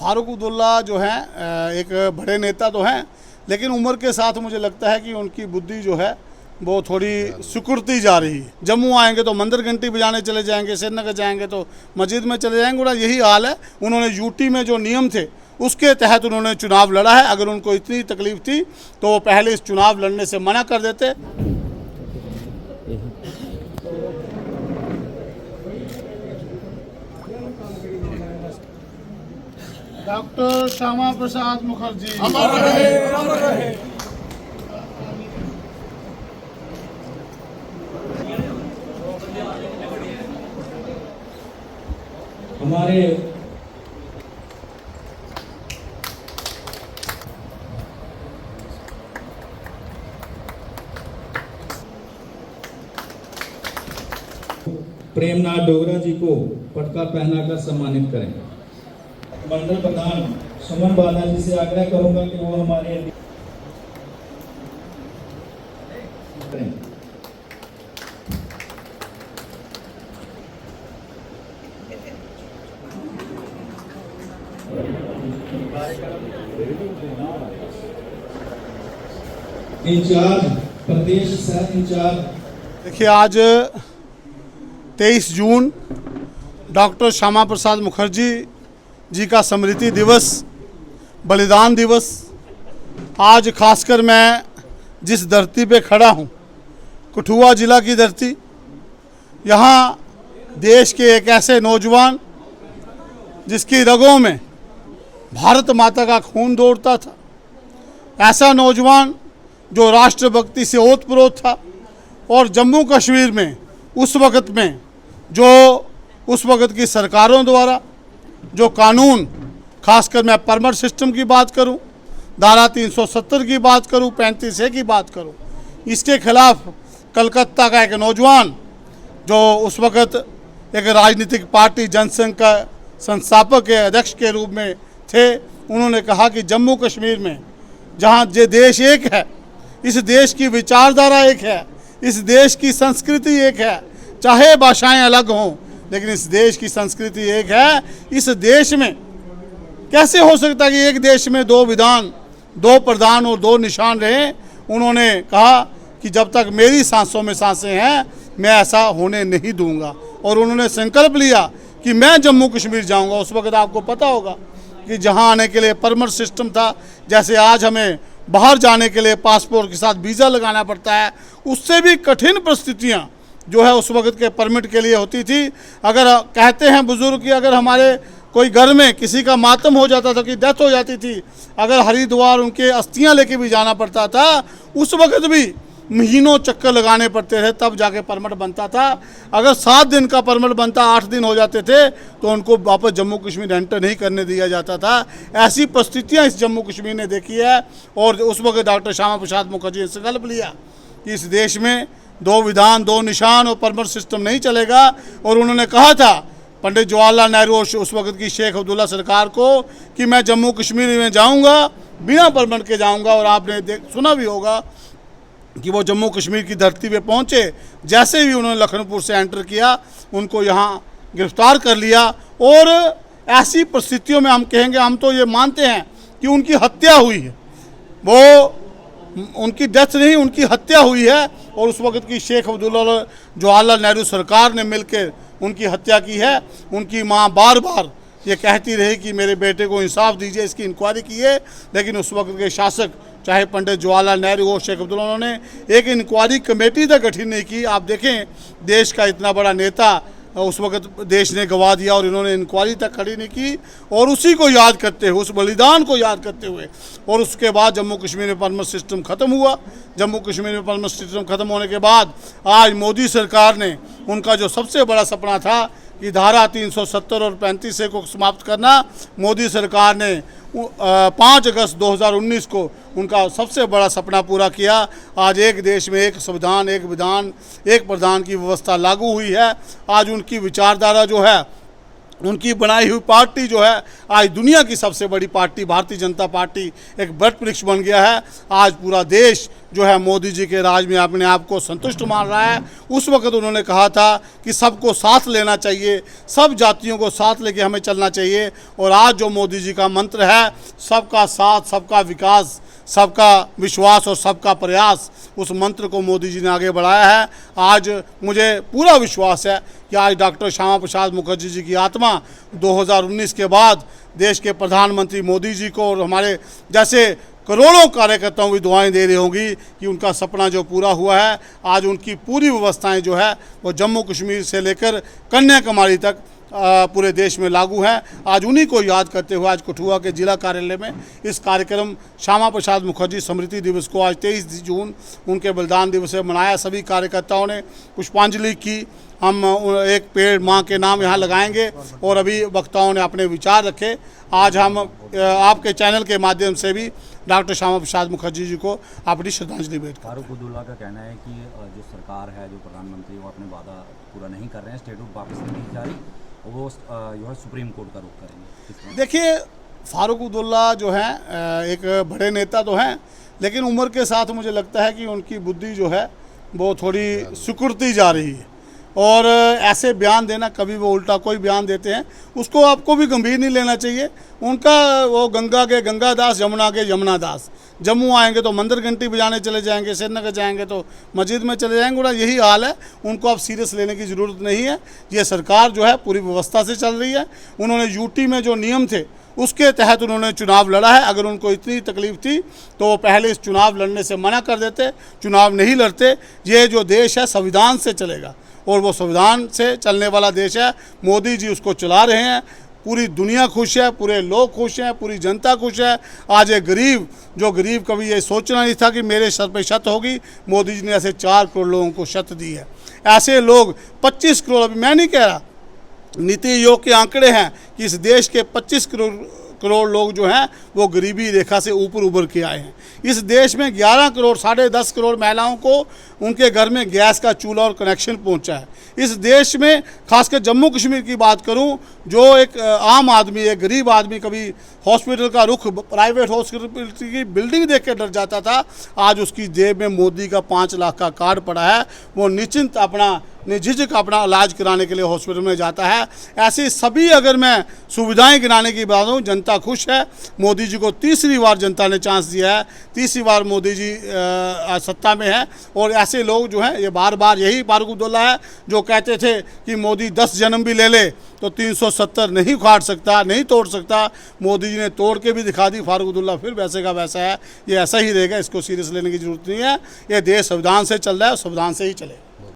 फारूक अब्दुल्ला जो हैं एक बड़े नेता तो हैं, लेकिन उम्र के साथ मुझे लगता है कि उनकी बुद्धि जो है वो थोड़ी सिकुड़ती जा रही है। जम्मू आएंगे तो मंदिर घंटी बजाने चले जाएंगे, श्रीनगर जाएंगे तो मस्जिद में चले जाएंगे। उनका यही हाल है। उन्होंने यूटी में जो नियम थे उसके तहत उन्होंने चुनाव लड़ा है। अगर उनको इतनी तकलीफ थी तो वो पहले इस चुनाव लड़ने से मना कर देते। डॉक्टर श्यामा प्रसाद मुखर्जी अमर रहे, अमर रहे। हमारे प्रेमनाथ डोगरा जी को पटका पहनाकर सम्मानित करें। मंडल प्रधान सुमन बाला जी से आग्रह करूंगा कि वो हमारे इंचार्ज प्रदेश सह इंचार्ज। देखिए, आज 23 जून डॉक्टर श्यामा प्रसाद मुखर्जी जी का स्मृति दिवस, बलिदान दिवस। आज खासकर मैं जिस धरती पे खड़ा हूँ, कठुआ ज़िला की धरती, यहाँ देश के एक ऐसे नौजवान जिसकी रगों में भारत माता का खून दौड़ता था, ऐसा नौजवान जो राष्ट्रभक्ति से ओतप्रोत था। और जम्मू कश्मीर में उस वक़्त में जो उस वक़्त की सरकारों द्वारा जो कानून, खासकर मैं परमट सिस्टम की बात करूं, धारा 370 की बात करूं, 35A की बात करूं, इसके खिलाफ कलकत्ता का एक नौजवान जो उस वक़्त एक राजनीतिक पार्टी जनसंघ का संस्थापक के अध्यक्ष के रूप में थे, उन्होंने कहा कि जम्मू कश्मीर में जहां ये देश एक है, इस देश की विचारधारा एक है, इस देश की संस्कृति एक है, चाहे भाषाएं अलग हों लेकिन इस देश की संस्कृति एक है। इस देश में कैसे हो सकता है कि एक देश में 2 विधान, 2 प्रधान और 2 निशान रहे। उन्होंने कहा कि जब तक मेरी सांसों में सांसें हैं मैं ऐसा होने नहीं दूंगा। और उन्होंने संकल्प लिया कि मैं जम्मू कश्मीर जाऊंगा। उस वक्त आपको पता होगा कि जहां आने के लिए परमट सिस्टम था, जैसे आज हमें बाहर जाने के लिए पासपोर्ट के साथ वीज़ा लगाना पड़ता है, उससे भी कठिन परिस्थितियां जो है उस वक्त के परमिट के लिए होती थी। अगर कहते हैं बुजुर्ग कि अगर हमारे कोई घर में किसी का मातम हो जाता था, कि डेथ हो जाती थी, अगर हरिद्वार उनके अस्थियां लेके भी जाना पड़ता था, उस वक्त भी महीनों चक्कर लगाने पड़ते थे, तब जाके परमिट बनता था। अगर 7 दिन का परमिट बनता, 8 दिन हो जाते थे तो उनको वापस जम्मू कश्मीर एंटर नहीं करने दिया जाता था। ऐसी परिस्थितियाँ इस जम्मू कश्मीर ने देखी है। और उस वक्त डॉक्टर श्यामा प्रसाद मुखर्जी ने संकल्प लिया कि इस देश में 2 विधान, 2 निशान और परमिट सिस्टम नहीं चलेगा। और उन्होंने कहा था पंडित जवाहरलाल नेहरू और उस वक्त की शेख अब्दुल्ला सरकार को कि मैं जम्मू कश्मीर में जाऊंगा, बिना परमिट के जाऊंगा। और आपने सुना भी होगा कि वो जम्मू कश्मीर की धरती पे पहुंचे, जैसे ही उन्होंने लखनऊ से एंटर किया उनको यहाँ गिरफ्तार कर लिया। और ऐसी परिस्थितियों में हम कहेंगे, हम तो ये मानते हैं कि उनकी हत्या हुई है, वो उनकी डेथ नहीं, उनकी हत्या हुई है। और उस वक्त की शेख अब्दुल्ला जवाहरलाल नेहरू सरकार ने मिलकर उनकी हत्या की है। उनकी माँ बार बार ये कहती रही कि मेरे बेटे को इंसाफ दीजिए, इसकी इंक्वायरी कीजिए, लेकिन उस वक्त के शासक चाहे पंडित जवाहरलाल नेहरू हो, शेख अब्दुल्ला, उन्होंने एक इंक्वायरी कमेटी तक गठित नहीं की। आप देखें, देश का इतना बड़ा नेता उस वक्त देश ने गंवा दिया और इन्होंने इंक्वायरी तक खड़ी नहीं की। और उसी को याद करते हुए, उस बलिदान को याद करते हुए, और उसके बाद जम्मू कश्मीर में परमिट सिस्टम ख़त्म हुआ। जम्मू कश्मीर में परमिट सिस्टम ख़त्म होने के बाद आज मोदी सरकार ने उनका जो सबसे बड़ा सपना था कि धारा 370 और 35A को समाप्त करना, मोदी सरकार ने 5 अगस्त 2019 को उनका सबसे बड़ा सपना पूरा किया। आज एक देश में एक संविधान, एक विधान, एक प्रधान की व्यवस्था लागू हुई है। आज उनकी विचारधारा जो है उनकी बनाई हुई पार्टी जो है आज दुनिया की सबसे बड़ी पार्टी भारतीय जनता पार्टी एक वट वृक्ष बन गया है। आज पूरा देश जो है मोदी जी के राज में अपने आप को संतुष्ट मान रहा है। उस वक्त उन्होंने कहा था कि सबको साथ लेना चाहिए, सब जातियों को साथ लेके हमें चलना चाहिए। और आज जो मोदी जी का मंत्र है सबका साथ, सबका विकास, सबका विश्वास और सबका प्रयास, उस मंत्र को मोदी जी ने आगे बढ़ाया है। आज मुझे पूरा विश्वास है कि आज डॉक्टर श्यामा प्रसाद मुखर्जी जी की आत्मा 2019 के बाद देश के प्रधानमंत्री मोदी जी को और हमारे जैसे करोड़ों कार्यकर्ताओं की दुआएं दे रही होंगी कि उनका सपना जो पूरा हुआ है। आज उनकी पूरी व्यवस्थाएं जो है वो जम्मू कश्मीर से लेकर कन्याकुमारी तक पूरे देश में लागू है। आज उन्हीं को याद करते हुए आज कठुआ के जिला कार्यालय में इस कार्यक्रम श्यामा प्रसाद मुखर्जी स्मृति दिवस को आज 23 जून उनके बलिदान दिवस से मनाया। सभी कार्यकर्ताओं ने पुष्पांजलि की। हम एक पेड़ माँ के नाम यहाँ लगाएंगे और अभी वक्ताओं ने अपने विचार रखे। आज हम आपके चैनल के माध्यम से भी डॉक्टर श्यामा प्रसाद मुखर्जी जी को अपनी श्रद्धांजलि भेंट करें। फारूक अब्दुल्ला का कहना है कि जो सरकार है, जो प्रधानमंत्री, वो अपने वादा पूरा नहीं कर रहे हैं, स्टेटहुड वापस नहीं जा रही, वो जो है सुप्रीम कोर्ट का रुख करेंगे। देखिए, फारूक अब्दुल्ला जो है एक बड़े नेता तो हैं, लेकिन उम्र के साथ मुझे लगता है कि उनकी बुद्धि जो है वो थोड़ी सिकुड़ती जा रही है। और ऐसे बयान देना, कभी वो उल्टा कोई बयान देते हैं, उसको आपको भी गंभीर नहीं लेना चाहिए। उनका वो गंगा के गंगा दास, यमुना के यमुना दास। जम्मू आएंगे तो मंदिर घंटी बजाने चले जाएंगे, श्रीनगर जाएंगे तो मस्जिद में चले जाएंगे। उनका यही हाल है। उनको अब सीरियस लेने की ज़रूरत नहीं है। ये सरकार जो है पूरी व्यवस्था से चल रही है। उन्होंने यूटी में जो नियम थे उसके तहत उन्होंने चुनाव लड़ा है। अगर उनको इतनी तकलीफ थी तो वो पहले इस चुनाव लड़ने से मना कर देते, चुनाव नहीं लड़ते। ये जो देश है संविधान से चलेगा और वो संविधान से चलने वाला देश है। मोदी जी उसको चला रहे हैं। पूरी दुनिया खुश है, पूरे लोग खुश हैं, पूरी जनता खुश है। आज एक गरीब, जो गरीब कभी ये सोचना नहीं था कि मेरे सर पे छत होगी, मोदी जी ने ऐसे 4 करोड़ लोगों को छत दी है। ऐसे लोग 25 करोड़, अभी मैं नहीं कह रहा, नीति आयोग के आंकड़े हैं कि इस देश के 25 करोड़ लोग जो हैं वो गरीबी रेखा से ऊपर उभर के आए हैं। इस देश में 11 करोड़, 10.5 करोड़ महिलाओं को उनके घर में गैस का चूल्हा और कनेक्शन पहुंचा है। इस देश में खासकर जम्मू कश्मीर की बात करूं, जो एक आम आदमी, एक गरीब आदमी कभी हॉस्पिटल का रुख, प्राइवेट हॉस्पिटल की बिल्डिंग देख के डर जाता था, आज उसकी जेब में मोदी का 5 लाख का कार्ड पड़ा है। वो निश्चिंत अपना, निझिझक अपना इलाज कराने के लिए हॉस्पिटल में जाता है। ऐसी सभी अगर मैं सुविधाएं गिनाने की बात हूँ, जनता खुश है। मोदी जी को तीसरी बार जनता ने चांस दिया है, तीसरी बार मोदी जी सत्ता में है। और ऐसे लोग जो हैं, ये बार बार यही फारूक अब्दुल्ला है जो कहते थे कि मोदी 10 जन्म भी ले ले तो 370 नहीं उखाड़ सकता, नहीं तोड़ सकता। मोदी जी ने तोड़ के भी दिखा दी। फारूक अब्दुल्ला फिर वैसे का वैसा है। ये ऐसा ही रहेगा, इसको सीरियस लेने की जरूरत नहीं है। ये देश संविधान से चल रहा है, संविधान से ही चलेगा।